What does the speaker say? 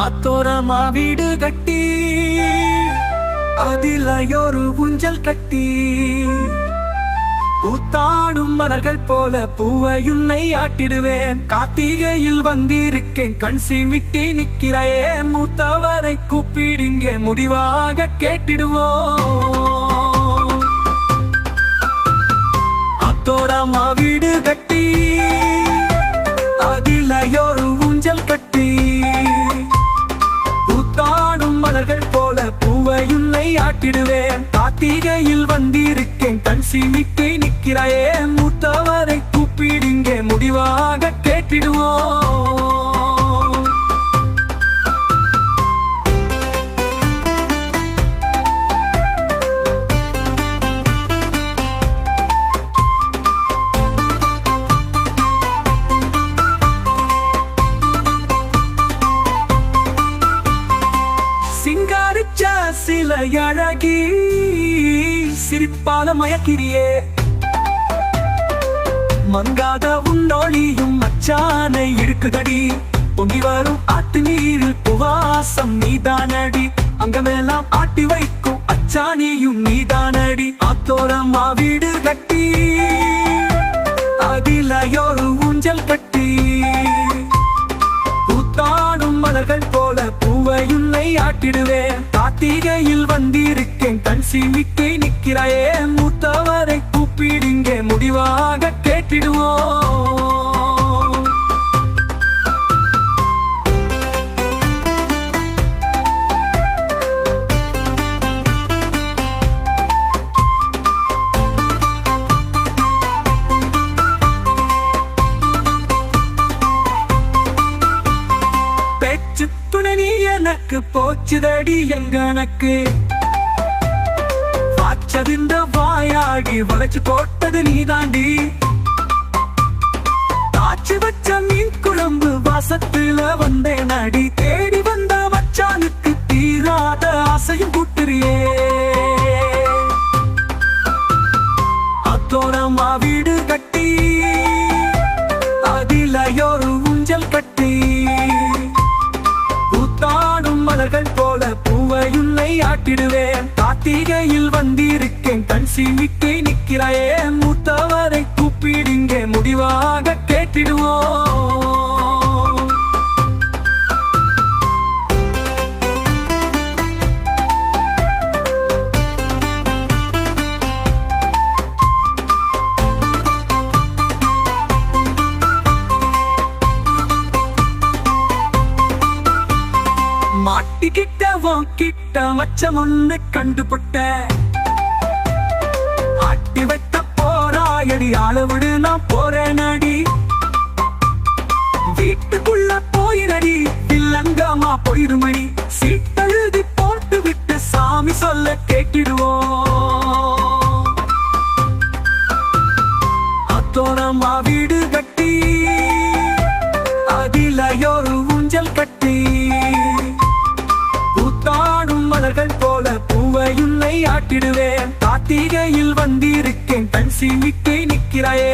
அத்தோரமா வீடு கட்டி அதிலையொரு ஊஞ்சல் கட்டி பூத்தாடும் மலர்கள் போல பூவையுன்னை ஆட்டிடுவேன். கார்த்திகையில் வந்திருக்கேன் கண் சிமிட்டி நிற்கிறாயே, மூத்தவரை கூப்பிடுங்க முடிவாக கேட்டிடுவோம். அத்தோரமா வீடு கட்டி அதிலையொரு ஊஞ்சல் கட்டி பூத்தாடும் மலர்கள் போல பூவையுன்னை ஆட்டிடுவேன். கார்த்திகையில் வந்திருக்கேன் கண் சிமிட்டி நிற்கிறாயே, மூத்தவரை கூப்பிடுங்க முடிவாக கேட்டிடுவோம். சிங்காரிச்ச சில அழகி சிரிப்பால மயக்கிறியே, மங்காத உன்னொழியும் மச்சானை இருக்குதடி. பொங்கி வரும் ஆட்டு நீரில் புவாசம் நீதானடி, அங்கமெல்லாம் ஆட்டி வைக்கும் அச்சானியும் நீதானடி. ஆத்தோரமா வீடு கட்டி அதிலையொரு ஊஞ்சல் கட்டி பூத்தாடும் மலர்கள் போல பூவையுன்னை ஆட்டிடுவேன். கார்த்திகையில் வந்திருக்கேன் கண் சிமிட்டி நிற்கிறாயே, மூத்தவரை கூப்பிடுங்க முடிவாக கேட்டிடுவோம். பேச்சு துணை நீ எனக்கு போச்சுதடி எங்கனக்கு, வாச்சதிந்த வாயாகி வளைச்சு போட்டது நீ தாண்டி. தாச்சு வச்ச மீன் குழம்பு வாசத்துல வந்தேன் அடி, தேடி வந்த மச்சானுக்கு தீராத ஆசையும் கூட்டுறியே. அத்தோரமா வீடு கட்டி அதிலையொரு ஊஞ்சல் கட்டி பூத்தாடும் மலர்கள் போல பூவையுன்னை ஆட்டிடுவேன். கார்த்திகையில் வந்திருக்கேன் கண் சிமிட்டி நிற்கிறாயே, மூத்தவரை கூப்பிடுங்க முடிவாக கேட்டிடுவோம். மாட்டிக்கிட்ட கிட்ட மச்சம் ஒண்ணு கண்டுபட்ட, ஆட்டி வைத்த போராயடி அளவிடு நான் போறேனடி. வீட்டுக்குள்ள போயிரடி இல்லங்கம்மா போயிருமடி, சீட்டெழுதி போட்டு விட்டு சாமி சொல்ல கேட்டிடுவோம். அத்தோரமா வீடு கட்டி அதிலையொரு ஊஞ்சல் கட்டி பூத்தாடும் மலர்கள் போல பூவையுன்னை ஆட்டிடுவேன். கார்த்திகையில் வந்திருக்கேன் கண் சிமிட்டி நிற்கிறாயே,